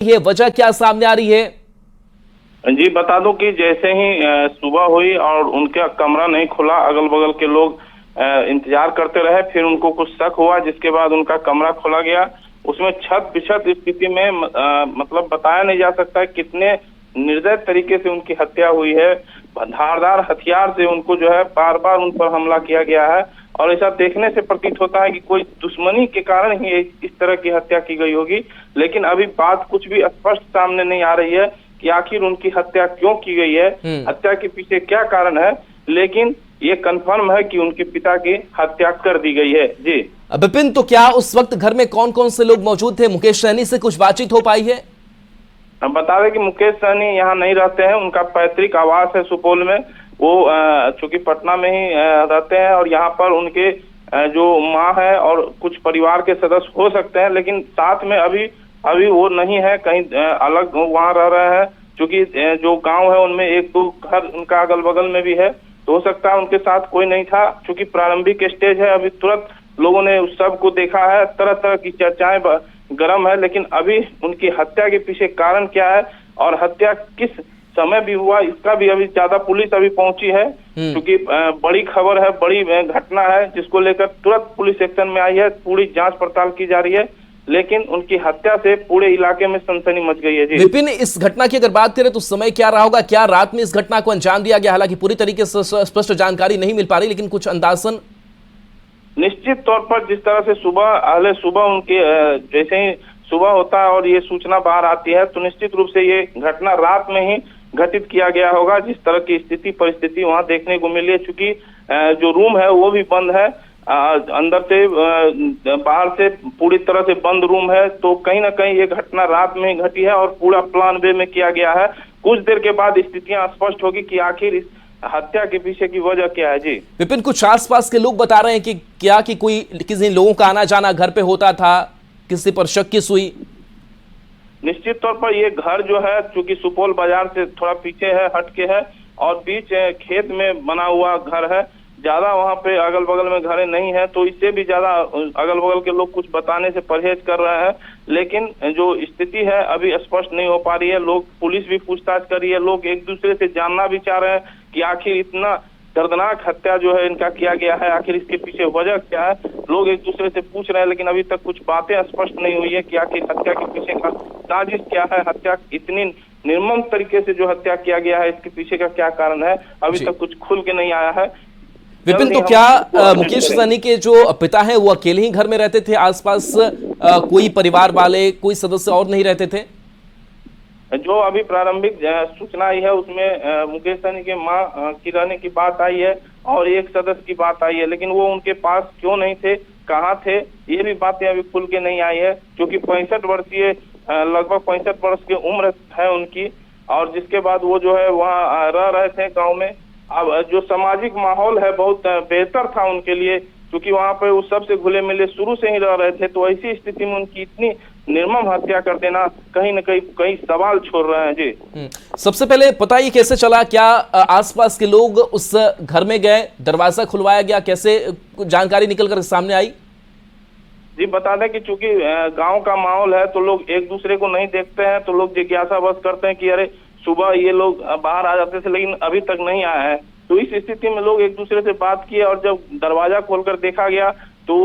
ये वजह क्या सामने आ रही है? जी बता दूं कि जैसे ही सुबह हुई और उनका कमरा नहीं खुला, अगल बगल के लोग इंतजार करते रहे। फिर उनको कुछ शक हुआ, जिसके बाद उनका कमरा खोला गया। उसमें छत बिछत स्थिति में मतलब बताया नहीं जा सकता कितने निर्दय तरीके से उनकी हत्या हुई है। धारदार हथियार से उनको जो है बार बार उन पर हमला किया गया है और ऐसा देखने से प्रतीत होता है कि कोई दुश्मनी के कारण ही इस तरह की हत्या की गई होगी। लेकिन अभी बात कुछ भी स्पष्ट सामने नहीं आ रही है कि आखिर उनकी हत्या क्यों की गई है, हत्या के पीछे क्या कारण है। लेकिन ये कंफर्म है कि उनके पिता की हत्या कर दी गई है। जी विपिन, तो क्या उस वक्त घर में कौन कौन से लोग मौजूद थे? मुकेश सहनी से कुछ बातचीत हो पाई है? हम बता दें कि मुकेश सहनी यहाँ नहीं रहते हैं, उनका पैतृक आवास है सुपौल में। वो चूंकि पटना में ही रहते हैं और यहाँ पर उनके जो माँ है और कुछ परिवार के सदस्य हो सकते हैं, लेकिन साथ में अभी वो नहीं है, कहीं अलग वहाँ रह रहे हैं। क्योंकि जो गांव है उनमें एक दो घर उनका अगल बगल में भी है, तो हो सकता है उनके साथ कोई नहीं था। क्योंकि प्रारंभिक स्टेज है, अभी तुरंत लोगों ने उस सब को देखा है, तरह तरह की चर्चाएं गर्म है। लेकिन अभी उनकी हत्या के पीछे कारण क्या है और हत्या किस समय भी हुआ, इसका भी अभी ज्यादा पुलिस अभी पहुंची है। क्योंकि बड़ी खबर है, बड़ी घटना है, जिसको लेकर तुरंत पुलिस एक्शन में आई है, पूरी जांच पड़ताल की जा रही है। लेकिन उनकी हत्या से पूरे इलाके में सनसनी मच गई है। जी विपिन, इस घटना की अगर बात करें तो समय क्या रहा होगा? क्या रात में इस घटना को अंजाम दिया गया? हालांकि पूरी तरीके से स्पष्ट जानकारी नहीं मिल पा रही, लेकिन कुछ अंदाजन। निश्चित तौर पर जिस तरह से सुबह उनके जैसे ही सुबह होता है और ये सूचना बाहर आती है, तो निश्चित रूप से ये घटना रात में ही घटित किया गया होगा। जिस तरह की स्थिति परिस्थिति वहां देखने को मिली है, चूंकि जो रूम है वो भी बंद है, अंदर से बाहर से पूरी तरह से बंद रूम है, तो कहीं ना कहीं ये घटना रात में ही घटी है और पूरा प्लान बे में किया गया है। कुछ देर के बाद स्थितियां स्पष्ट होगी कि आखिर इस हत्या के पीछे की वजह क्या है। जी विपिन, कुछ आसपास के लोग बता रहे हैं कि क्या कि कोई किसी लोगों का आना जाना घर पे होता था, किसी पर शक की सुई? निश्चित तौर पर ये घर जो है, चूंकि सुपौल बाजार से थोड़ा पीछे है, हटके है और बीच खेत में बना हुआ घर है, ज्यादा वहां पे अगल बगल में घरें नहीं है, तो इससे भी ज्यादा अगल बगल के लोग कुछ बताने से परहेज कर रहे हैं। लेकिन जो स्थिति है अभी स्पष्ट नहीं हो पा रही है। लोग, पुलिस भी पूछताछ कर रही है, लोग एक दूसरे से जानना भी चाह रहे हैं कि आखिर इतना दर्दनाक हत्या जो है इनका किया गया है, आखिर इसके पीछे वजह क्या है। लोग एक दूसरे से पूछ रहे हैं, लेकिन अभी तक कुछ बातें स्पष्ट नहीं हुई है कि आखिर हत्या के पीछे का साजिश क्या है, हत्या इतनी निर्मम तरीके से जो हत्या किया गया है इसके पीछे का क्या कारण है, अभी तक कुछ खुल के नहीं आया है। विपिन, तो क्या मुकेश सहनी के जो पिता है वो अकेले ही घर में रहते थे? आसपास कोई परिवार वाले, कोई सदस्य और नहीं रहते थे? जो अभी प्रारंभिक सूचना आई है उसमें मुकेश सहनी के मां की रहने की बात आई है और एक सदस्य की बात आई है, लेकिन वो उनके पास क्यों नहीं थे, कहाँ थे, ये भी बातें अभी खुल के नहीं आई है। क्योंकि 65 वर्षीय लगभग 65 वर्ष की उम्र है उनकी, और जिसके बाद वो जो है वहाँ रह रहे थे गाँव में। अब जो सामाजिक माहौल है बहुत बेहतर था उनके लिए, क्योंकि वहाँ पे उस सबसे घुले मिले शुरू से ही रह रहे थे। तो ऐसी स्थिति में उनकी इतनी निर्मम हत्या कर देना कहीं न कहीं सवाल छोड़ रहे हैं। जी सबसे पहले पता ये कैसे चला? क्या आसपास के लोग उस घर में गए, दरवाजा खुलवाया गया, कैसे जानकारी निकल कर सामने आई? जी बता दें कि चूंकि गांव का माहौल है तो लोग एक दूसरे को नहीं देखते हैं, तो लोग जिज्ञासा बस करते हैं कि अरे सुबह ये लोग बाहर आ जाते थे लेकिन अभी तक नहीं आया है। तो इस स्थिति में लोग एक दूसरे से बात किए और जब दरवाजा खोलकर देखा गया तो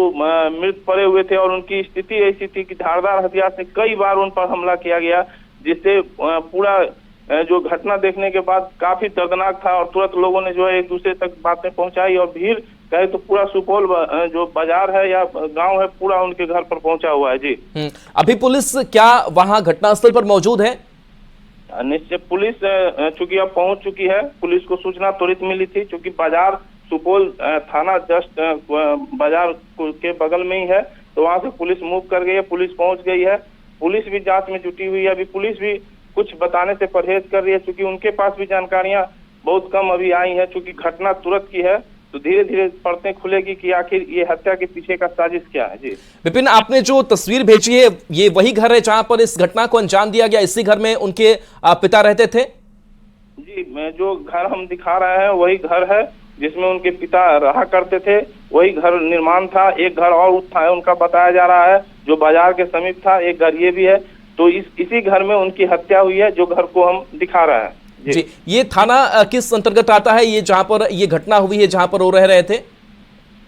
मृत पड़े हुए थे और उनकी स्थिति ऐसी थी कि धारदार हथियार से कई बार उन पर हमला किया गया, जिससे पूरा जो घटना देखने के बाद काफी दर्दनाक था। और तुरंत लोगों ने जो है एक दूसरे तक बातें पहुंचाई और भीड़ कहे तो पूरा सुपौल जो बाजार है या गांव है पूरा उनके घर पर पहुंचा हुआ है। जी अभी पुलिस क्या वहां घटनास्थल पर मौजूद है? निश्चय पुलिस चूंकि अब पहुंच चुकी है, पुलिस को सूचना त्वरित मिली थी। चूंकि बाजार सुपौल थाना जस्ट बाजार के बगल में ही है, तो वहां से पुलिस मूव कर गई है, पुलिस पहुंच गई है, पुलिस भी जांच में जुटी हुई है। अभी पुलिस भी कुछ बताने से परहेज कर रही है, क्योंकि उनके पास भी जानकारियां बहुत कम अभी आई है। चूंकि घटना तुरंत की है, तो धीरे धीरे परतें खुलेगी कि आखिर ये हत्या के पीछे का साजिश क्या है। जी विपिन, आपने जो तस्वीर भेजी है ये वही घर है जहां पर इस घटना को अंजाम दिया गया? इसी घर में उनके पिता रहते थे? जी जो घर हम दिखा रहे हैं वही घर है जिसमें उनके पिता रहा करते थे, वही घर निर्माण था। एक घर और था उनका बताया जा रहा है जो बाजार के समीप था, एक घर ये भी है। तो इसी घर में उनकी हत्या हुई है, जो घर को हम दिखा रहे हैं। जी, ये थाना किस अंतर्गत आता है, ये जहां पर ये घटना हुई है, जहां पर वो रह रहे थे?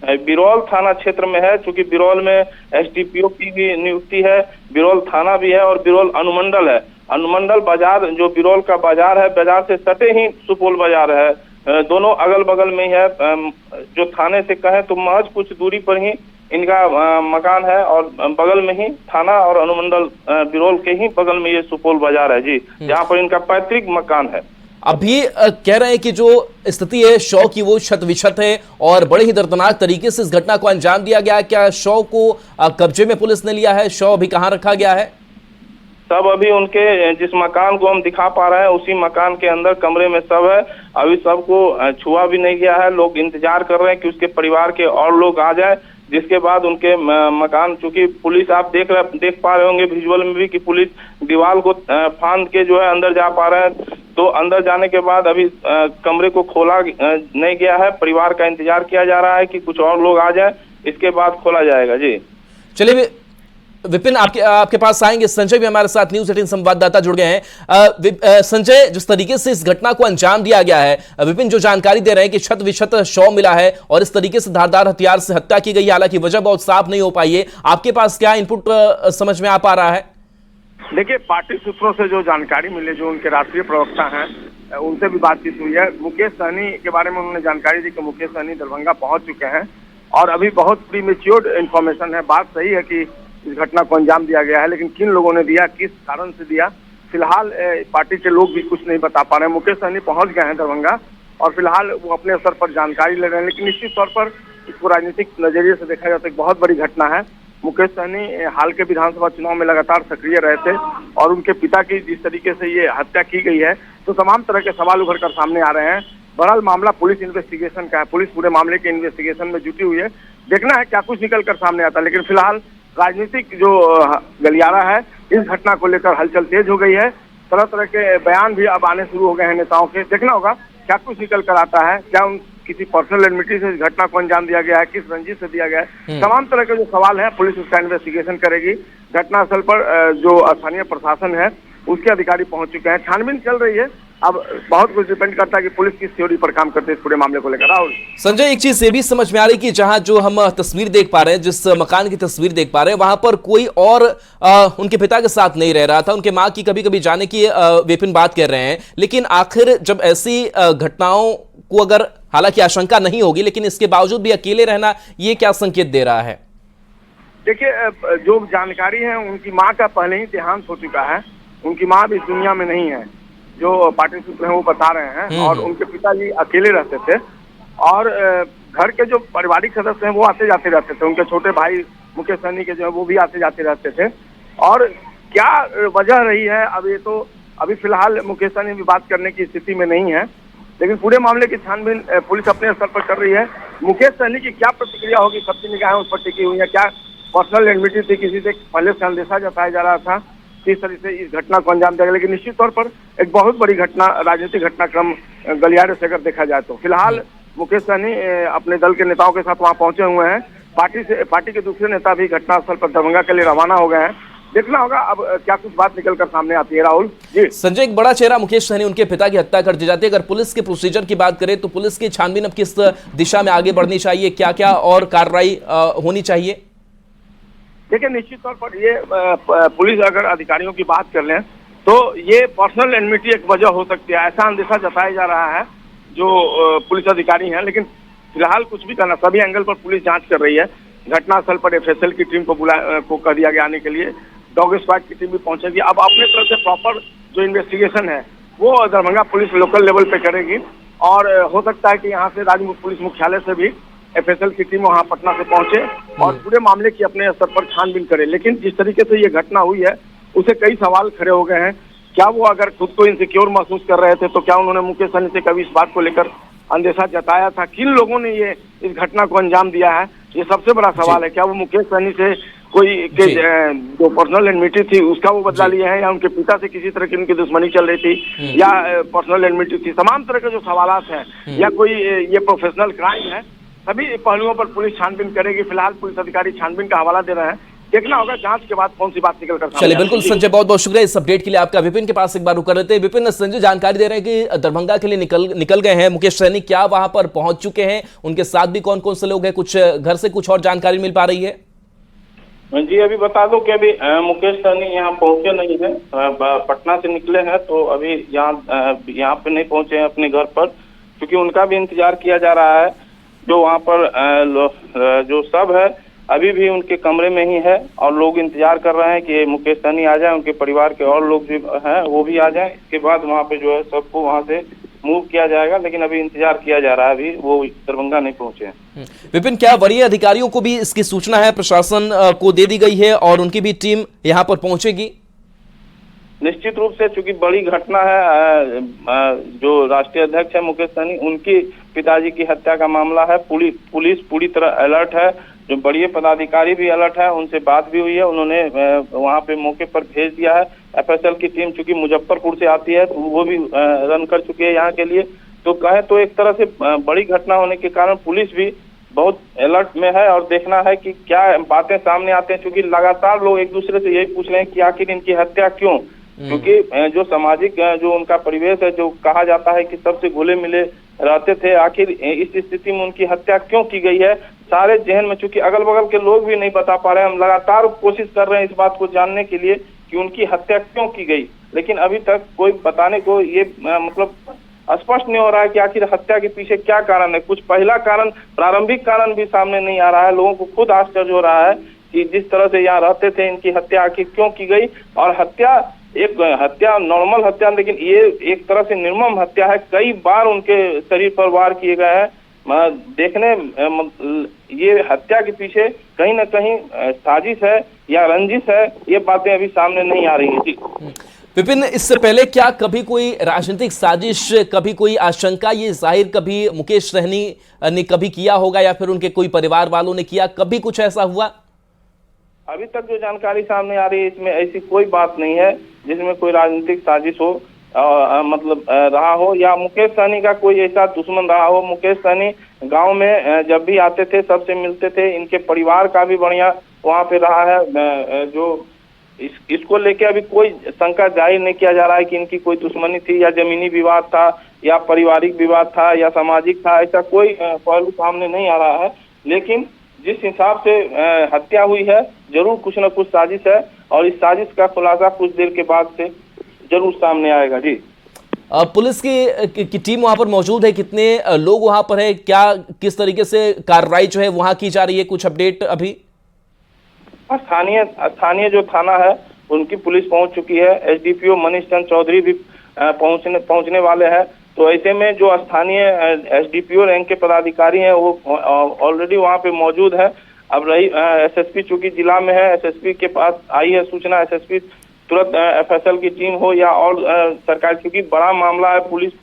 बिरौल थाना क्षेत्र में है, क्योंकि बिरौल में एसडीपीओ की भी नियुक्ति है, बिरौल थाना भी है और बिरौल अनुमंडल है। अनुमंडल बाजार, जो बिरौल का बाजार है, बाजार से सटे ही सुपौल बाजार है, दोनों अगल बगल में ही है। जो थाने से कहें तो महज कुछ दूरी पर ही इनका मकान है और बगल में ही थाना और अनुमंडल बिरौल के ही बगल में ये सुपौल बाजार है जी, जहाँ पर इनका पैतृक मकान है। अभी कह रहे हैं कि जो स्थिति है शव की वो क्षत विक्षत है और बड़े ही दर्दनाक तरीके से इस घटना को अंजाम दिया गया। क्या शव को कब्जे में पुलिस ने लिया है? शव अभी कहाँ रखा गया है? सब अभी उनके जिस मकान को हम दिखा पा रहे हैं उसी मकान के अंदर कमरे में सब है। अभी सबको छुआ भी नहीं गया है। लोग इंतजार कर रहे हैं कि उसके परिवार के और लोग आ जाए, जिसके बाद उनके मकान, चूंकि पुलिस आप देख पा रहे होंगे विजुअल में भी कि पुलिस दीवार को फांद के जो है अंदर जा पा रहे हैं। तो अंदर जाने के बाद अभी कमरे को खोला नहीं गया है। परिवार का इंतजार किया जा रहा है कि कुछ और लोग आ जाए, इसके बाद खोला जाएगा जी। चलिए विपिन, आपके पास आएंगे। संजय भी हमारे साथ न्यूज़ 18 संवाददाता जुड़ गए हैं। संजय, जिस तरीके से इस घटना को अंजाम दिया गया है, विपिन जो जानकारी दे रहे हैं कि क्षत विक्षत शव मिला है और इस तरीके से धारदार हथियार से हत्या की गई है, हालांकि वजह बहुत साफ नहीं हो पाई है, आपके पास क्या इनपुट समझ में आ पा रहा है? देखिए, पार्टी सूत्रों से जो जानकारी मिले, जो उनके राष्ट्रीय प्रवक्ता हैं, उनसे भी बातचीत हुई है। मुकेश सहनी के बारे में उन्होंने जानकारी दी कि मुकेश सहनी दरभंगा पहुंच चुके हैं और अभी बहुत प्रीमेच्योर इन्फॉर्मेशन है। बात सही है कि इस घटना को अंजाम दिया गया है, लेकिन किन लोगों ने दिया, किस कारण से दिया, फिलहाल पार्टी के लोग भी कुछ नहीं बता पा रहे हैं। मुकेश सहनी पहुंच गए हैं दरभंगा और फिलहाल वो अपने स्तर पर जानकारी ले रहे हैं, लेकिन निश्चित तौर पर इसको राजनीतिक नजरिए से देखा जाए तो एक बहुत बड़ी घटना है। मुकेश सहनी हाल के विधानसभा चुनाव में लगातार सक्रिय रहे थे और उनके पिता की जिस तरीके से ये हत्या की गई है, तो तमाम तरह के सवाल उभर कर सामने आ रहे हैं। बहरहाल मामला पुलिस इन्वेस्टिगेशन का है, पुलिस पूरे मामले के इन्वेस्टिगेशन में जुटी हुई है। देखना है क्या कुछ निकल कर सामने आता है, लेकिन फिलहाल राजनीतिक जो गलियारा है, इस घटना को लेकर हलचल तेज हो गई है। तरह तरह के बयान भी अब आने शुरू हो गए हैं नेताओं के। देखना होगा क्या कुछ निकल कर आता है, क्या किसी पर्सनल एनमिटी से इस घटना को अंजाम दिया गया है, किस रंजिश से दिया गया है, तमाम तरह के जो सवाल हैं पुलिस उसका इन्वेस्टिगेशन करेगी। घटनास्थल पर जो स्थानीय प्रशासन है उसके अधिकारी पहुंच चुके हैं, छानबीन चल रही है। अब बहुत कुछ डिपेंड करता है कि पुलिस किस थ्योरी पर काम करते है इस पूरे मामले को लेकर। राहुल, संजय, एक चीज ये भी समझ में आ रही कि जहां जो हम तस्वीर देख पा रहे हैं, जिस मकान की तस्वीर देख पा रहे हैं, वहां पर कोई और उनके पिता के साथ नहीं रह रहा था। उनके मां की कभी कभी जाने की विपिन बात कर रहे हैं, लेकिन आखिर जब ऐसी घटनाओं को अगर, हालांकि आशंका नहीं होगी, लेकिन इसके बावजूद भी अकेले रहना, ये क्या संकेत दे रहा है? देखिए, जो जानकारी है, उनकी माँ का पहले ही देहांत हो चुका है। उनकी माँ भी इस दुनिया में नहीं है, जो पार्टी सूत्र हैं वो बता रहे हैं। और उनके पिताजी अकेले रहते थे और घर के जो पारिवारिक सदस्य हैं वो आते जाते रहते थे। उनके छोटे भाई मुकेश सहनी के जो है वो भी आते जाते रहते थे। और क्या वजह रही है, अभी फिलहाल मुकेश सहनी भी बात करने की स्थिति में नहीं है, लेकिन पूरे मामले की छानबीन पुलिस अपने स्तर पर कर रही है। मुकेश सहनी की क्या प्रतिक्रिया होगी, सबकी निगाहें उस पर टिकी हुई है। क्या पर्सनल एनमिटी थी, किसी से पहले से अंदेशा जताया जा रहा था, किस तरह से इस घटना को अंजाम दिया गया, लेकिन निश्चित तौर पर एक बहुत बड़ी घटना, राजनीतिक घटनाक्रम गलियारे से अगर देखा जाए तो। फिलहाल मुकेश सहनी अपने दल के नेताओं के साथ वहां पहुंचे हुए हैं। पार्टी के दूसरे नेता भी घटनास्थल पर दरभंगा के लिए रवाना हो गए हैं। देखना होगा अब क्या कुछ बात निकल कर सामने आती है। राहुल जी, संजय, एक बड़ा चेहरा मुकेश सहनी, उनके पिता की हत्या कर दी जाती है। अगर पुलिस के प्रोसीजर की बात करें तो पुलिस की छानबीन अब किस दिशा में आगे बढ़नी चाहिए, क्या क्या और कार्रवाई होनी चाहिए? देखिए, निश्चित तौर पर ये पुलिस अगर अधिकारियों की बात कर लें तो ये पर्सनल एनमिटी एक वजह हो सकती है, ऐसा अंदेशा जताया जा रहा है जो पुलिस अधिकारी हैं। लेकिन फिलहाल कुछ भी करना, सभी एंगल पर पुलिस जांच कर रही है। घटनास्थल पर एफएसएल की टीम को कह दिया गया आने के लिए, डॉग स्क्वाड की टीम भी पहुंचेगी। अब अपने तरफ से प्रॉपर जो इन्वेस्टिगेशन है वो दरभंगा पुलिस लोकल लेवल पे करेगी और हो सकता है कि यहाँ से राज्य पुलिस मुख्यालय से भी एफएसएल की टीम वहाँ पटना से पहुंचे और पूरे मामले की अपने स्तर पर छानबीन करे। लेकिन जिस तरीके से ये घटना हुई है उसे कई सवाल खड़े हो गए हैं। क्या वो अगर खुद को इनसिक्योर महसूस कर रहे थे तो क्या उन्होंने मुकेश सहनी से कभी इस बात को लेकर अंदेशा जताया था? किन लोगों ने ये इस घटना को अंजाम दिया है, ये सबसे बड़ा सवाल है। क्या वो मुकेश सहनी से कोई के जो पर्सनल एनमिटी थी उसका वो बदला लिए हैं, या उनके पिता से किसी तरह की उनकी दुश्मनी चल रही थी, या पर्सनल एनमिटी थी? तमाम तरह के जो सवालात हैं, या कोई ये प्रोफेशनल क्राइम है, सभी पहलुओं पर पुलिस छानबीन करेगी। फिलहाल पुलिस अधिकारी छानबीन का हवाला दे रहे हैं। देखना होगा जांच के बाद कौन सी बात निकल कर चलिए बिल्कुल संजय, बहुत बहुत शुक्रिया इस अपडेट के लिए आपका। विपिन के पास एक बार रुक रहे थे। विपिन, संजय जानकारी दे रहे हैं कि दरभंगा के लिए निकल गए हैं मुकेश सहनी, क्या वहां पर पहुंच चुके हैं? उनके साथ भी कौन कौन से लोग हैं? कुछ घर से कुछ और जानकारी मिल पा रही है? जी अभी बता दूं कि अभी मुकेश सहनी यहाँ पहुंचे नहीं है, पटना से निकले हैं तो अभी यहाँ पे नहीं पहुंचे हैं अपने घर पर, क्योंकि उनका भी इंतजार किया जा रहा है। जो वहाँ पर जो सब है अभी भी उनके कमरे में ही है और लोग इंतजार कर रहे हैं कि मुकेश सहनी आ जाए, उनके परिवार के और लोग जो हैं वो भी आ जाएं। इसके बाद वहाँ पे जो है सबको वहाँ से मूव किया जाएगा, लेकिन अभी इंतजार किया जा रहा है, अभी वो दरभंगा नहीं पहुंचे हैं। विपिन, क्या वरीय अधिकारियों को भी इसकी सूचना है, प्रशासन को दे दी गई है और उनकी भी टीम यहाँ पर पहुंचेगी? निश्चित रूप से, चूंकि बड़ी घटना है, जो राष्ट्रीय अध्यक्ष है मुकेश सहनी, उनकी पिताजी की हत्या का मामला है। पुलिस पूरी तरह अलर्ट है, जो बड़े पदाधिकारी भी अलर्ट है, उनसे बात भी हुई है, उन्होंने वहां पे मौके पर भेज दिया है। एफएसएल की टीम चूंकि मुजफ्फरपुर से आती है तो वो भी रन कर चुकी है यहाँ के लिए। तो कहें तो एक तरह से बड़ी घटना होने के कारण पुलिस भी बहुत अलर्ट में है और देखना है कि क्या बातें सामने आते हैं, क्योंकि लगातार लोग एक दूसरे से यही पूछ रहे हैं कि आखिर इनकी हत्या क्यों, क्योंकि जो सामाजिक जो उनका परिवेश है, जो कहा जाता है कि सबसे घुले मिले रहते थे, आखिर इस स्थिति में उनकी हत्या क्यों की गई है, सारे जहन में, चूंकि अगल बगल के लोग भी नहीं बता पा रहे हैं। हम लगातार कोशिश कर रहे हैं इस बात को जानने के लिए कि उनकी हत्या क्यों की गई, लेकिन अभी तक कोई बताने को ये मतलब स्पष्ट नहीं हो रहा है कि आखिर हत्या के पीछे क्या कारण है। कुछ पहला कारण, प्रारंभिक कारण भी सामने नहीं आ रहा है। लोगों को खुद आश्चर्य हो रहा है कि जिस तरह से यहाँ रहते थे, इनकी हत्या आखिर क्यों की गई। और हत्या नॉर्मल हत्या, लेकिन ये एक तरह से निर्मम हत्या है। कई बार उनके शरीर पर वार किए गए हैं। देखने ये हत्या के पीछे कहीं ना कहीं साजिश है या रंजिश है, ये बातें अभी सामने नहीं आ रही है। विपिन, इससे पहले क्या कभी कोई राजनीतिक साजिश, कभी कोई आशंका ये जाहिर कभी मुकेश सहनी ने कभी किया होगा या फिर उनके कोई परिवार वालों ने किया, कभी कुछ ऐसा हुआ? अभी तक जो जानकारी सामने आ रही है इसमें ऐसी कोई बात नहीं है जिसमें कोई राजनीतिक साजिश हो, मतलब रहा हो, या मुकेश सहनी का कोई ऐसा दुश्मन रहा हो। मुकेश सहनी गांव में जब भी आते थे सबसे मिलते थे, इनके परिवार का भी बढ़िया वहां पे रहा है। जो इसको लेके अभी कोई शंका जाहिर नहीं किया जा रहा है कि इनकी कोई दुश्मनी थी या जमीनी विवाद था या पारिवारिक विवाद था या सामाजिक था, ऐसा कोई पहलू सामने नहीं आ रहा है। लेकिन जिस हिसाब से हत्या हुई है, जरूर कुछ न कुछ साजिश है और इस साजिश का खुलासा कुछ देर के बाद से जरूर सामने आएगा। जी, पुलिस की टीम वहां पर मौजूद है, कितने लोग वहां पर है, क्या किस तरीके से कार्रवाई जो है वहां की जा रही है, कुछ अपडेट अभी? स्थानीय जो थाना है उनकी पुलिस पहुंच चुकी है। एसडीपीओ मनीष चंद्र चौधरी भी पहुंचने वाले हैं। तो ऐसे में जो स्थानीय एसडीपीओ रैंक के पदाधिकारी हैं वो ऑलरेडी वहां पे मौजूद है। अब रही एसएसपी चूंकि जिला में है, एसएसपी के पास आई है सूचना, एसएसपी तुरंत एफएसएल की टीम हो या और सरकार, क्योंकि बड़ा मामला है, पुलिस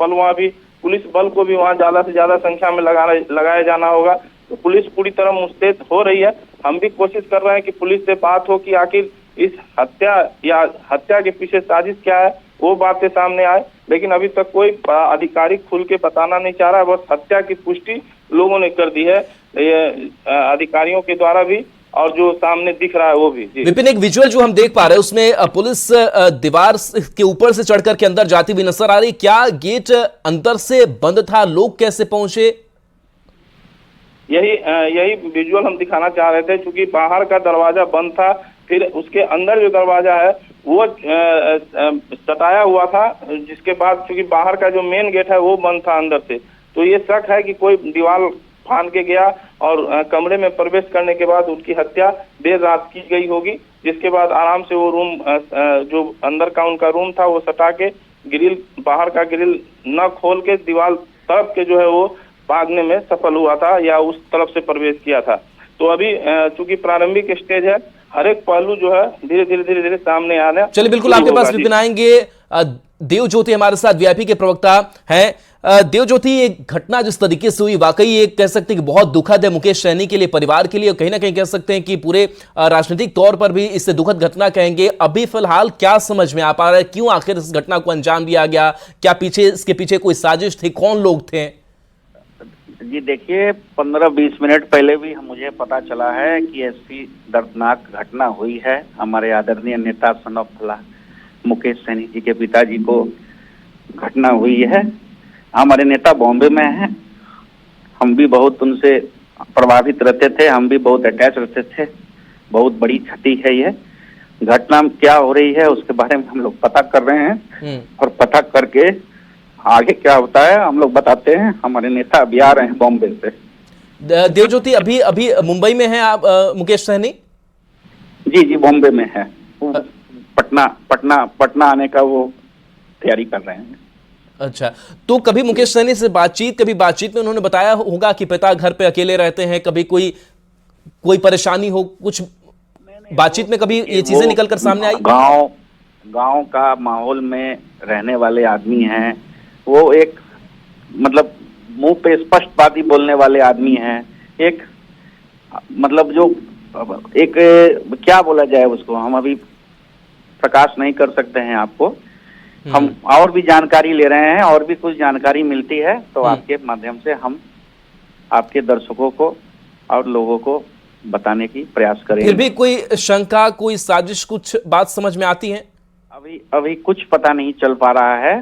बल को भी वहाँ ज्यादा से ज्यादा संख्या में लगाया जाना होगा। तो पुलिस पूरी तरह मुस्तैद हो रही है। हम भी कोशिश कर रहे हैं कि पुलिस से बात हो कि आखिर इस हत्या के पीछे साजिश क्या है, वो बातें सामने आए, लेकिन अभी तक कोई अधिकारी खुल के बताना नहीं चाह रहा है। बस हत्या की पुष्टि लोगों ने कर दी है, अधिकारियों के द्वारा भी, और जो सामने दिख रहा है वो भी। विपिन, एक विजुअल जो हम देख पा रहे हैं उसमें पुलिस दीवार के ऊपर से चढ़कर के अंदर जाती हुई नजर आ रही, क्या गेट अंदर से बंद था, लोग कैसे पहुंचे? यही विजुअल हम दिखाना चाह रहे थे, क्योंकि बाहर का दरवाजा बंद था, फिर उसके अंदर जो दरवाजा है वो सटाया हुआ था, जिसके बाद चूंकि बाहर का जो मेन गेट है वो बंद था अंदर से। तो ये शक है कि कोई दीवार फांद के गया और कमरे में प्रवेश करने के बाद उनकी हत्या देर रात की गई होगी, जिसके बाद आराम से वो रूम, जो अंदर का उनका रूम था वो सटा के ग्रिल, बाहर का ग्रिल न खोल के दीवार तरफ के जो है वो भागने में सफल हुआ था या उस तरफ से प्रवेश किया था। तो अभी चूंकि प्रारंभिक स्टेज है, हर एक पहलू जो है धीरे धीरे सामने आने। चलिए बिल्कुल आपके पास विपिन आएंगे। देव ज्योति हमारे साथ वीआईपी के प्रवक्ता हैं। देव ज्योति, एक घटना जिस तरीके से हुई वाकई एक कह सकते हैं कि बहुत दुखद है मुकेश सहनी के लिए, परिवार के लिए, और कहीं ना कहीं कह सकते हैं कि पूरे राजनीतिक तौर पर भी इससे दुखद घटना कहेंगे। अभी फिलहाल क्या समझ में आ पा रहा है, क्यों आखिर इस घटना को अंजाम दिया गया, क्या इसके पीछे कोई साजिश थी, कौन लोग थे? जी देखिए, 15-20 मिनट पहले भी मुझे पता चला है कि ऐसी दर्दनाक घटना हुई है। हमारे आदरणीय नेता सन ऑफ फला मुकेश सहनी जी के पिताजी को घटना हुई है। हमारे नेता बॉम्बे में हैं, हम भी बहुत उनसे प्रभावित रहते थे, हम भी बहुत अटैच रहते थे। बहुत बड़ी क्षति है ये घटना। क्या हो रही है उसके बारे में हम लोग पता कर रहे हैं और पता करके आगे क्या होता है हम लोग बताते हैं। हमारे नेता अभी आ रहे हैं बॉम्बे से। देवज्योति, अभी अभी मुंबई में हैं आप मुकेश सहनी? जी जी, बॉम्बे में है। पटना आने का वो तैयारी कर रहे हैं। अच्छा, तो कभी मुकेश सहनी से कभी बातचीत में उन्होंने बताया होगा कि पिता घर पे अकेले रहते हैं, कभी कोई परेशानी हो, कुछ बातचीत में कभी ये चीजें निकल कर सामने आई? गांव का माहौल में रहने वाले आदमी हैं। वो एक मतलब मुंह पे स्पष्ट बात ही बोलने वाले आदमी हैं। एक मतलब जो एक क्या बोला जाए उसको, हम अभी प्रकाश नहीं कर सकते हैं आपको। हम और भी जानकारी ले रहे हैं, और भी कुछ जानकारी मिलती है तो आपके माध्यम से हम आपके दर्शकों को और लोगों को बताने की प्रयास करेंगे। फिर भी कोई शंका, कोई साजिश, कुछ बात समझ में आती है? अभी कुछ पता नहीं चल पा रहा है।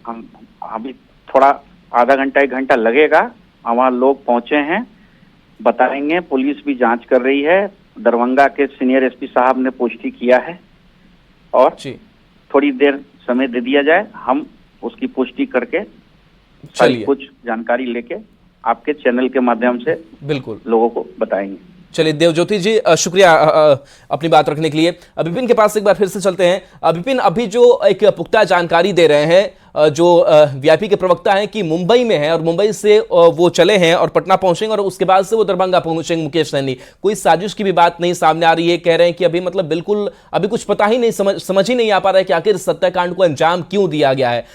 हम अभी थोड़ा आधा घंटा 1 घंटा लगेगा। वहाँ लोग पहुंचे हैं, बताएंगे। पुलिस भी जांच कर रही है। दरभंगा के सीनियर एसपी साहब ने पुष्टि किया है और थोड़ी देर समय दे दिया जाए, हम उसकी पुष्टि करके सारी कुछ जानकारी लेके आपके चैनल के माध्यम से बिल्कुल लोगों को बताएंगे। चलिए देवज्योति जी, शुक्रिया अपनी बात रखने के लिए। विपिन के पास एक बार फिर से चलते हैं। विपिन, अभी जो एक पुख्ता जानकारी दे रहे हैं जो वीआईपी के प्रवक्ता हैं कि मुंबई में है और मुंबई से वो चले हैं और पटना पहुंचेंगे और उसके बाद से वो दरभंगा पहुंचेंगे मुकेश सहनी। कोई साजिश की भी बात नहीं सामने आ रही है। कह रहे हैं कि अभी मतलब बिल्कुल अभी कुछ पता ही नहीं, समझ ही नहीं आ पा रहा है कि आखिर हत्याकांड को अंजाम क्यों दिया गया है।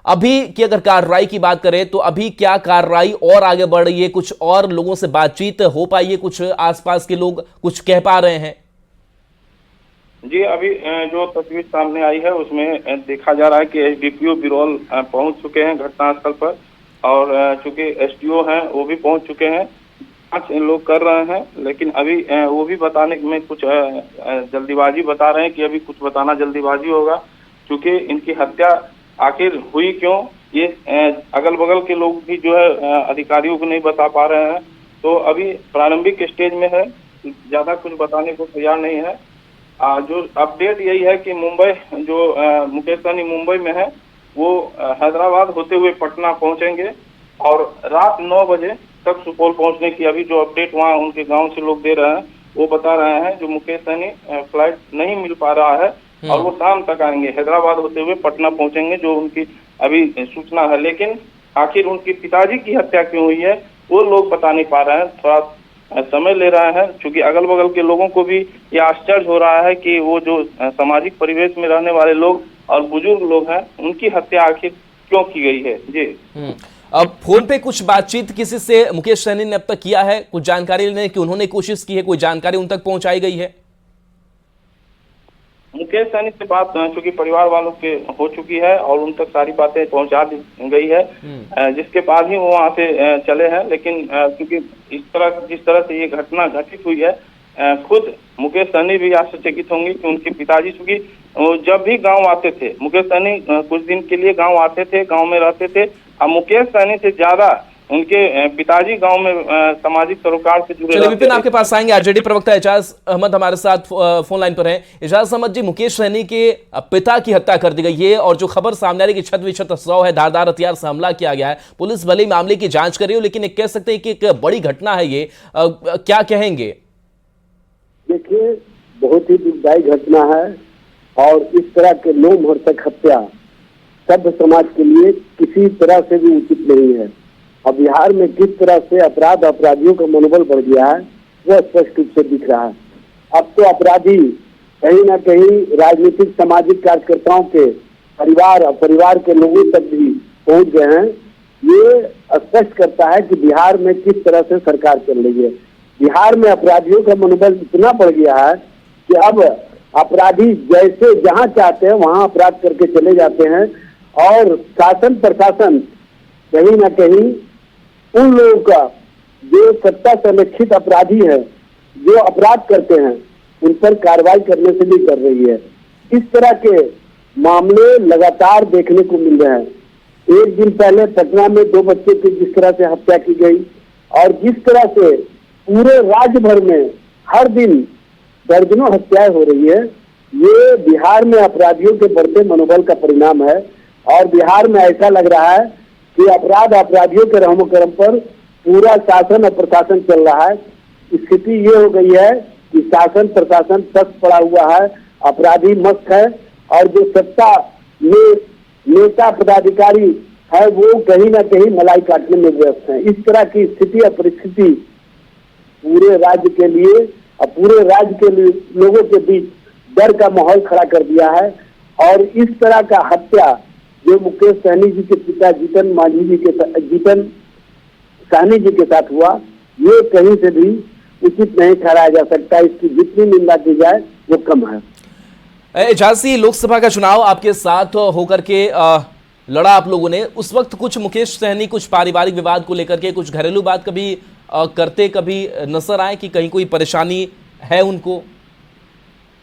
अभी की अगर कार्रवाई की बात करें तो अभी क्या कार्रवाई और आगे बढ़ रही है? कुछ और लोगों से बातचीत हो पाई है? कुछ आसपास के लोग कुछ कह पा रहे हैं? जी, अभी जो तस्वीर सामने आई है उसमें देखा जा रहा है कि एसडीपीओ बिरौल पहुंच चुके हैं घटनास्थल पर, और चूंकि एसडीओ हैं वो भी पहुंच चुके हैं। जांच इन लोग कर रहे हैं, लेकिन अभी वो भी बताने में कुछ जल्दीबाजी बता रहे हैं कि अभी कुछ बताना जल्दीबाजी होगा, क्योंकि इनकी हत्या आखिर हुई क्यों ये अगल बगल के लोग भी जो है अधिकारियों को नहीं बता पा रहे हैं। तो अभी प्रारंभिक स्टेज में है, ज्यादा कुछ बताने को तैयार नहीं है। जो अपडेट यही है कि मुंबई जो मुकेश सहनी मुंबई में है, वो हैदराबाद होते हुए पटना पहुंचेंगे और रात 9 बजे तक सुपौल पहुंचने की अभी जो अपडेट वहाँ उनके गांव से लोग दे रहे हैं वो बता रहे हैं। जो मुकेश सहनी फ्लाइट नहीं मिल पा रहा है और वो शाम तक आएंगे, हैदराबाद होते हुए पटना पहुंचेंगे, जो उनकी अभी सूचना है। लेकिन आखिर उनके पिताजी की हत्या क्यों हुई है वो लोग बता नहीं पा रहे हैं, थोड़ा समय ले रहा है, क्योंकि अगल बगल के लोगों को भी ये आश्चर्य हो रहा है कि वो जो सामाजिक परिवेश में रहने वाले लोग और बुजुर्ग लोग हैं उनकी हत्या आखिर क्यों की गई है। जी, अब फोन पे कुछ बातचीत किसी से मुकेश सहनी ने अब तक किया है? कुछ जानकारी लेने की उन्होंने कोशिश की है? कोई जानकारी उन तक पहुंचाई गई है? मुकेश सहनी से बात चूंकि परिवार वालों के हो चुकी है और उन तक सारी बातें पहुंचा दी गई है, जिसके बाद ही वो वहाँ से चले हैं। लेकिन क्योंकि जिस तरह से ये घटना घटित हुई है, खुद मुकेश सहनी भी आश्चर्यचकित होंगे कि उनके पिताजी, चूंकि जब भी गांव आते थे मुकेश सहनी कुछ दिन के लिए गांव आते थे, गांव में रहते थे, और मुकेश सहनी से ज्यादा उनके पिताजी गांव में सामाजिक सरोकार से जुड़े। चलिए विपिन, आपके पास आएंगे। आरजेडी प्रवक्ता एजाज अहमद हमारे साथ फोन लाइन पर हैं। एजाज अहमद जी, मुकेश सहनी के पिता की हत्या कर दी गई है और जो खबर सामने आ रही है कि 6 है, धारदार हथियार से हमला किया गया है। पुलिस भले ही मामले की जांच कर रही हो, लेकिन कह सकते हैं कि एक बड़ी घटना है ये, क्या कहेंगे? देखिए, बहुत ही दुखदायी घटना है और इस तरह के लोमहर्षक हत्या सभ्य समाज के लिए किसी तरह से भी उचित नहीं है। अब बिहार में किस तरह से अपराधियों का मनोबल बढ़ गया है वह स्पष्ट रूप से दिख रहा है। अब तो अपराधी कहीं ना कहीं राजनीतिक सामाजिक कार्यकर्ताओं के परिवार और परिवार के लोगों तक भी पहुंच गए हैं। ये स्पष्ट करता है कि बिहार में किस तरह से सरकार चल रही है। बिहार में अपराधियों का मनोबल इतना बढ़ गया है कि अब अपराधी जैसे जहां चाहते हैं वहां अपराध करके चले जाते हैं और शासन प्रशासन कहीं ना कहीं उन लोगों का जो सत्ता संरक्षित अपराधी है, जो अपराध करते हैं, उन पर कार्रवाई करने से भी कर रही है। इस तरह के मामले लगातार देखने को मिल रहे हैं। एक दिन पहले पटना में 2 बच्चे की जिस तरह से हत्या की गई और जिस तरह से पूरे राज्य भर में हर दिन दर्जनों हत्याएं हो रही है, ये बिहार में अपराधियों के बढ़ते मनोबल का परिणाम है। और बिहार में ऐसा लग रहा है कि अपराधियों के रहमो करम पर पूरा शासन और प्रशासन चल रहा है। स्थिति ये हो गई है कि शासन प्रशासन तक पड़ा हुआ है, अपराधी मस्त है और जो सत्ता में नेता पदाधिकारी है वो कहीं ना कहीं मलाई काटने में व्यस्त है। इस तरह की स्थिति और परिस्थिति पूरे राज्य के लिए और पूरे राज्य के लोगों के बीच डर का माहौल खड़ा कर दिया है। और इस तरह का हत्या जो मुकेश सहनी जी के पिता जीतन सहनी जी के साथ हुआ, ये कहीं से भी उचित नहीं ठहराया जा सकता। इसकी जितनी निंदा की जाए वो कम है। एजाजी, लोकसभा का चुनाव आपके साथ होकर के लड़ा आप लोगों ने, उस वक्त कुछ मुकेश सहनी कुछ पारिवारिक विवाद को लेकर के कुछ घरेलू बात कभी करते कभी नजर आए कि कहीं कोई परेशानी है उनको?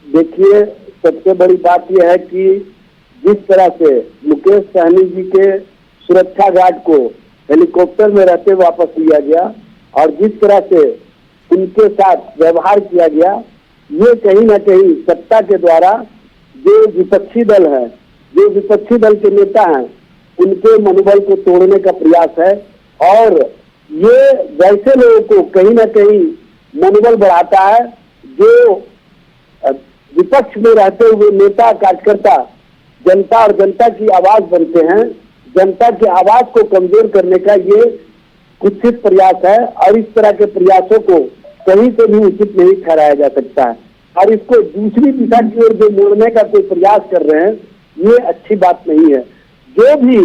देखिए, सबसे बड़ी बात यह है कि जिस तरह से मुकेश सहनी जी के सुरक्षा गार्ड को हेलीकॉप्टर में रहते वापस लिया गया और जिस तरह से उनके साथ व्यवहार किया गया, ये कहीं ना कहीं सत्ता के द्वारा जो विपक्षी दल है, जो विपक्षी दल के नेता हैं, उनके मनोबल को तोड़ने का प्रयास है। और ये वैसे लोगों को कहीं ना कहीं मनोबल बढ़ाता है जो विपक्ष में रहते हुए नेता कार्यकर्ता जनता और जनता की आवाज बनते हैं। जनता की आवाज को कमजोर करने का ये कुत्सित प्रयास है और इस तरह के प्रयासों को कहीं से भी उचित नहीं ठहराया जा सकता है। और इसको दूसरी दिशा की ओर जो मोड़ने का कोई प्रयास कर रहे हैं, ये अच्छी बात नहीं है। जो भी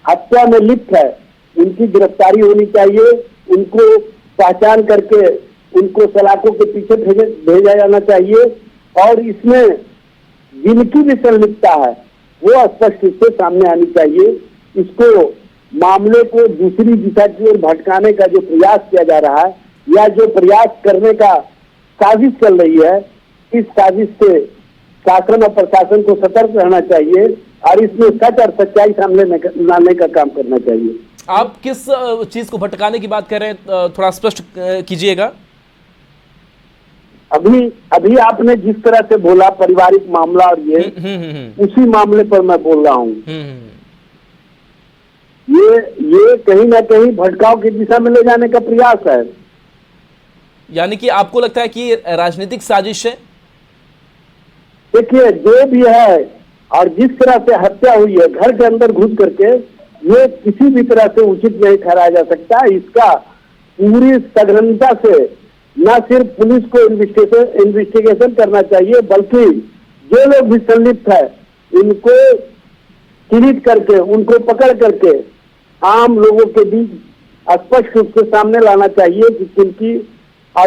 हत्या में लिप्त है उनकी गिरफ्तारी होनी चाहिए, उनको पहचान करके उनको सलाखों के पीछे भेजा जाना चाहिए और इसमें जिनकी भी संलिप्तता है वो स्पष्ट रूप से सामने आनी चाहिए। इसको मामले को दूसरी दिशा की ओर भटकाने का जो प्रयास किया जा रहा है या जो प्रयास करने का साजिश चल रही है, इस साजिश से शासन और प्रशासन को सतर्क रहना चाहिए और इसमें सच और सच्चाई सामने लाने का काम करना चाहिए। आप किस चीज को भटकाने की बात कर रहे हैं, थोड़ा स्पष्ट कीजिएगा। अभी आपने जिस तरह से बोला पारिवारिक मामला और ये उसी मामले पर मैं बोल रहा हूँ। ये कहीं ना कहीं भटकाव की दिशा में ले जाने का प्रयास है। यानी कि आपको लगता है कि राजनीतिक साजिश है? देखिए, जो भी है और जिस तरह से हत्या हुई है घर के अंदर घुस करके, ये किसी भी तरह से उचित नहीं ठहराया जा सकता। इसका पूरी सघनता से न सिर्फ पुलिस को इन्वेस्टिगेशन करना चाहिए, बल्कि जो लोग भी संलिप्त है उनको चिन्हित करके, उनको पकड़ करके आम लोगों के बीच स्पष्ट रूप से सामने लाना चाहिए कि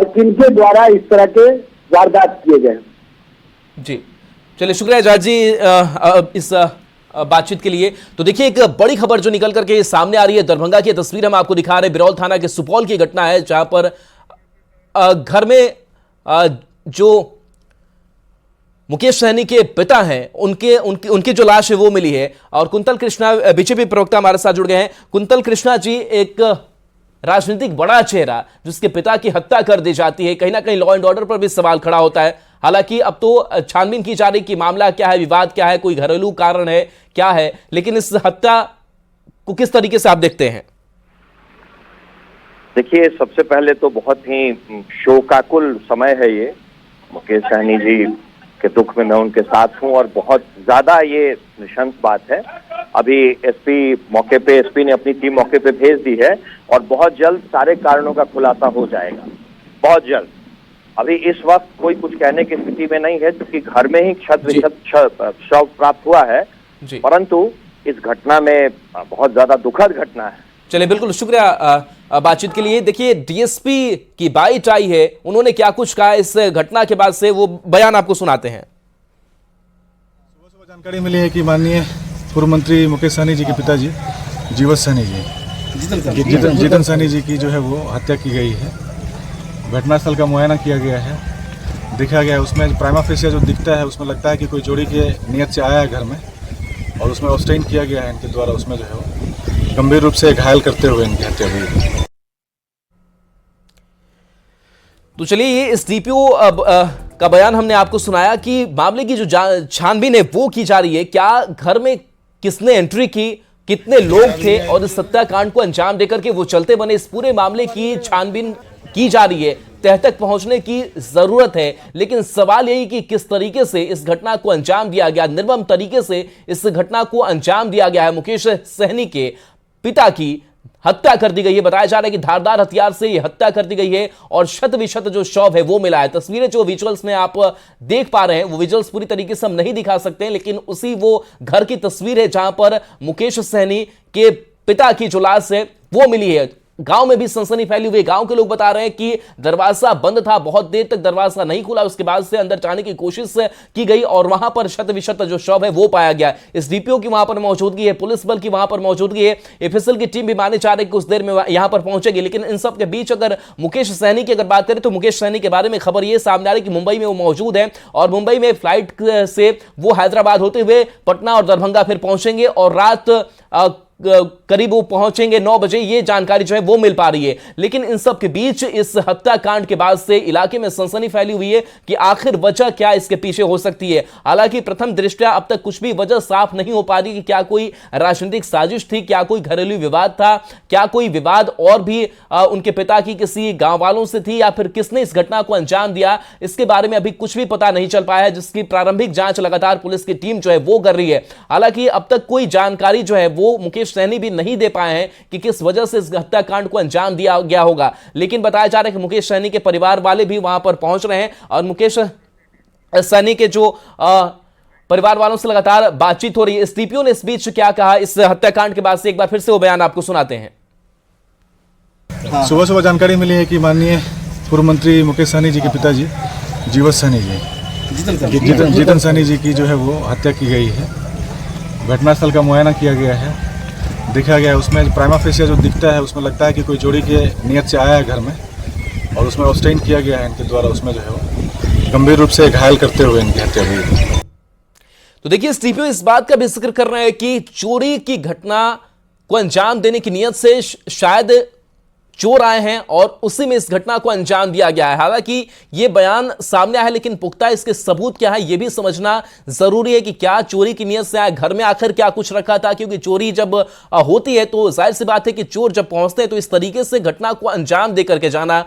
किनके द्वारा इस तरह के वारदात किए गए। जी, चलिए, शुक्रिया एजाज जी इस बातचीत के लिए। तो देखिए, एक बड़ी खबर जो निकल करके सामने आ रही है, दरभंगा की तस्वीर हम आपको दिखा रहे हैं। बिरौल थाना के सुपौल की घटना है जहां पर घर में जो मुकेश सहनी के पिता हैं उनकी जो लाश है वो मिली है। और कुंतल कृष्णा बीजेपी प्रवक्ता हमारे साथ जुड़ गए हैं। कुंतल कृष्णा जी, एक राजनीतिक बड़ा चेहरा जिसके पिता की हत्या कर दी जाती है, कहीं ना कहीं लॉ एंड ऑर्डर पर भी सवाल खड़ा होता है। हालांकि अब तो छानबीन की जा रही कि मामला क्या है, विवाद क्या है, कोई घरेलू कारण है, क्या है, लेकिन इस हत्या को किस तरीके से आप देखते हैं? देखिए, सबसे पहले तो बहुत ही शोकाकुल समय है ये। मुकेश सहनी जी के दुख में मैं उनके साथ हूं और बहुत ज्यादा ये निशंस बात है। अभी एसपी ने अपनी टीम मौके पे भेज दी है और बहुत जल्द सारे कारणों का खुलासा हो जाएगा, बहुत जल्द। अभी इस वक्त कोई कुछ कहने की स्थिति में नहीं है क्योंकि घर में ही शव प्राप्त हुआ है, परंतु इस घटना में बहुत ज्यादा दुखद घटना है। चलिए, बिल्कुल शुक्रिया बातचीत के लिए। देखिए, डीएसपी की बाइट आई है, उन्होंने क्या कुछ कहा इस घटना के बाद से, वो बयान आपको सुनाते हैं। सुबह जानकारी मिली है कि माननीय पूर्व मंत्री मुकेश सहनी जी के पिताजी जीवत सहनी जी जीतन सैनी जी की जो है वो हत्या की गई है। घटनास्थल का मुआयना किया गया है, देखा गया है, उसमें प्राइमा फेसिया जो दिखता है उसमें लगता है कि कोई चोरी के नियत से आया है घर में, और उसमें ऑब्स्टेन किया गया है इनके द्वारा। उसमें जो है वो गंभीर रूप से घायल करते हुए इनकी हत्या हुई है। तो चलिए, ये इस डीपीओ का बयान हमने आपको सुनाया कि मामले की जो छानबीन है वो की जा रही है। क्या घर में किसने एंट्री की, कितने लोग थे और इस हत्याकांड को अंजाम देकर के वो चलते बने, इस पूरे मामले की छानबीन की जा रही है। तह तक पहुंचने की जरूरत है, लेकिन सवाल यही कि किस तरीके से इस घटना को अंजाम दिया गया, निर्मम तरीके से इस घटना को अंजाम दिया गया है। मुकेश सहनी के पिता की हत्या कर दी गई है। बताया जा रहा है कि धारदार हथियार से यह हत्या कर दी गई है और शत विशत जो शव है वो मिला है। तस्वीरें जो विजुअल्स में आप देख पा रहे हैं, वो विजुअल्स पूरी तरीके से हम नहीं दिखा सकते हैं, लेकिन उसी वो घर की तस्वीर है जहां पर मुकेश सहनी के पिता की जो लाश है वो मिली है। गांव में भी सनसनी फैली हुई है। गांव के लोग बता रहे हैं कि दरवाजा बंद था, बहुत देर तक दरवाजा नहीं खुला, उसके बाद से अंदर जाने की कोशिश की गई और वहां पर शत विशत जो शव है वो पाया गया। इस डीपीओ की वहां पर मौजूदगी है, पुलिस बल की वहां पर मौजूदगी है, एफएसएल की टीम भी माने जा रही है कि कुछ देर में यहां पर पहुंचेगी। लेकिन इन सब के बीच अगर मुकेश सहनी की अगर बात करें तो मुकेश सहनी के बारे में खबर यह सामने आ रही है कि मुंबई में वो मौजूद है और मुंबई में फ्लाइट से वो हैदराबाद होते हुए पटना और दरभंगा फिर पहुंचेंगे और रात करीब वो पहुंचेंगे 9 बजे, ये जानकारी जो है वो मिल पा रही है। लेकिन इन सब के बीच इस हत्याकांड के बाद से इलाके में सनसनी फैली हुई है कि आखिर वजह क्या इसके पीछे हो सकती है। हालांकि प्रथम दृष्टया अब तक कुछ भी वजह साफ नहीं हो पा रही कि क्या कोई राजनीतिक साजिश थी, क्या कोई घरेलू विवाद था, क्या कोई विवाद और भी उनके पिता की किसी गांव वालों से थी या फिर किसने इस घटना को अंजाम दिया, इसके बारे में अभी कुछ भी पता नहीं चल पाया है, जिसकी प्रारंभिक जांच लगातार पुलिस की टीम जो है वो कर रही है। हालांकि अब तक कोई जानकारी जो है वो मुकेश सहनी भी नहीं दे पाए हैं कि किस वजह से इस हत्याकांड को अंजाम दिया गया होगा। लेकिन बताया जा रहा है कि मुकेश सहनी के परिवार वाले भी वहां पर पहुंच रहे हैं और मुकेश सहनी के जो परिवार वालों से लगातार बातचीत हो रही है। इस डीपीओ ने इस बीच क्या कहा इस हत्याकांड के बाद से, एक बार फिर से वो बयान आपको सुनाते हैं। सुबह सुबह जानकारी मिली है कि माननीय पूर्व मंत्री मुकेश सहनी जी के पिताजी जीवत सहनी जी, जीतन सहनी जी की जो है वो हत्या की गई है। घटनास्थल का मुआयना किया गया है, देखा गया है, उसमें प्राइमा फेसिया जो दिखता है उसमें लगता है कि कोई चोरी के नियत से आया है घर में, और उसमें ऑब्स्टेन किया गया है इनके द्वारा। उसमें जो है वो गंभीर रूप से घायल करते हुए इनकी हत्या हुई है। तो देखिए, इस डीपीओ इस बात का भी जिक्र कर रहे हैं कि चोरी की घटना को अंजाम देने की नियत से शायद चोर आए हैं और उसी में इस घटना को अंजाम दिया गया है। हालांकि यह बयान सामने आया है, लेकिन पुख्ता इसके सबूत क्या है यह भी समझना जरूरी है कि क्या चोरी की नियत से आए, घर में आखिर क्या कुछ रखा था। क्योंकि चोरी जब होती है तो जाहिर सी बात है कि चोर जब पहुंचते हैं तो इस तरीके से घटना को अंजाम देकर के जाना,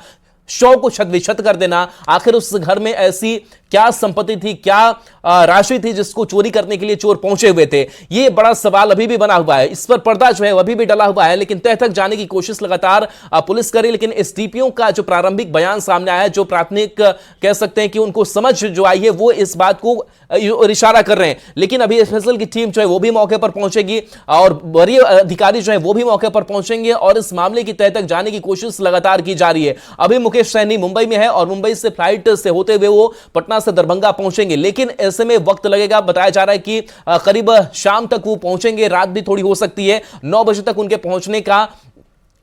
शव को छत कर देना, आखिर उस घर में ऐसी क्या संपत्ति थी, क्या राशि थी जिसको चोरी करने के लिए चोर पहुंचे हुए थे, ये बड़ा सवाल अभी भी बना हुआ है। इस पर पर्दा जो है अभी भी डला हुआ है, लेकिन तह तक जाने की कोशिश लगातार पुलिस करे। लेकिन इस डीपीओ का जो प्रारंभिक बयान सामने आया है, जो प्राथमिक कह सकते हैं कि उनको समझ जो आई है, वो इस बात को इशारा कर रहे हैं। लेकिन अभी एफएसएल की टीम जो है वो भी मौके पर पहुंचेगी और वरीय अधिकारी जो है वो भी मौके पर पहुंचेंगे और इस मामले की तह तक जाने की कोशिश लगातार की जा रही है। अभी मुकेश सहनी मुंबई में है और मुंबई से फ्लाइट से होते हुए वो पटना से दरभंगा पहुंचेंगे, लेकिन ऐसे में वक्त लगेगा। बताया जा रहा है कि करीब शाम तक वो पहुंचेंगे, रात भी थोड़ी हो सकती है, 9 बजे तक उनके पहुंचने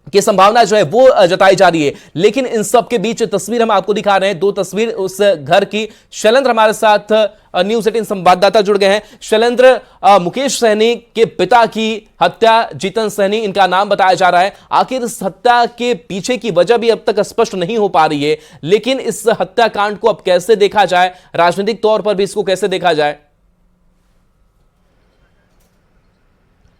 की संभावना जो है वो जताई जा रही है। लेकिन इन सब के बीच तस्वीर हम आपको दिखा रहे हैं, 2 तस्वीर उस घर की। शैलेंद्र हमारे साथ न्यूज़ 18 संवाददाता जुड़ गए हैं। शैलेंद्र, मुकेश सहनी के पिता की हत्या, जीतन सहनी इनका नाम बताया जा रहा है, आखिर इस हत्या के पीछे की वजह भी अब तक स्पष्ट नहीं हो पा रही है। लेकिन इस हत्याकांड को अब कैसे देखा जाए, राजनीतिक तौर पर भी इसको कैसे देखा जाए?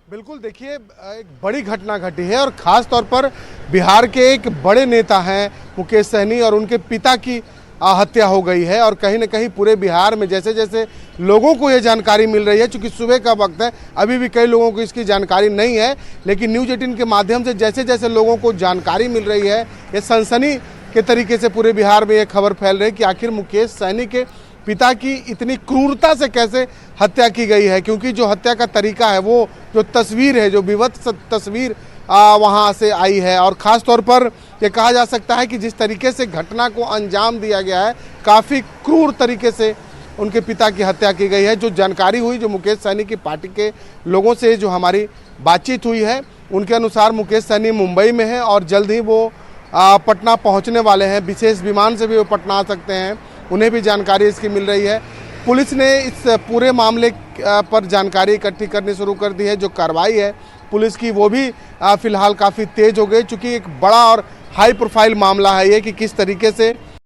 बिल्कुल, देखिए, एक बड़ी घटना घटी है और ख़ास तौर पर बिहार के एक बड़े नेता हैं मुकेश सहनी और उनके पिता की हत्या हो गई है। और कहीं न कहीं पूरे बिहार में जैसे जैसे लोगों को ये जानकारी मिल रही है, चूँकि सुबह का वक्त है, अभी भी कई लोगों को इसकी जानकारी नहीं है, लेकिन न्यूज़ 18 के माध्यम से जैसे जैसे लोगों को जानकारी मिल रही है, ये सनसनी के तरीके से पूरे बिहार में ये खबर फैल रही है कि आखिर मुकेश सहनी के पिता की इतनी क्रूरता से कैसे हत्या की गई है। क्योंकि जो हत्या का तरीका है, वो जो तस्वीर है, जो विवत्स तस्वीर वहाँ से आई है, और ख़ास तौर पर ये कहा जा सकता है कि जिस तरीके से घटना को अंजाम दिया गया है, काफ़ी क्रूर तरीके से उनके पिता की हत्या की गई है। जो जानकारी हुई, जो मुकेश सहनी की पार्टी के लोगों से जो हमारी बातचीत हुई है, उनके अनुसार मुकेश सहनी मुंबई में है और जल्द ही वो पटना पहुंचने वाले हैं। विशेष विमान से भी वो पटना आ सकते हैं, उन्हें भी जानकारी इसकी मिल रही है। पुलिस ने इस पूरे मामले पर जानकारी इकट्ठी करनी शुरू कर दी है। जो कार्रवाई है पुलिस की वो भी फिलहाल काफ़ी तेज हो गई, चूँकि एक बड़ा और हाई प्रोफाइल मामला है ये कि किस तरीके से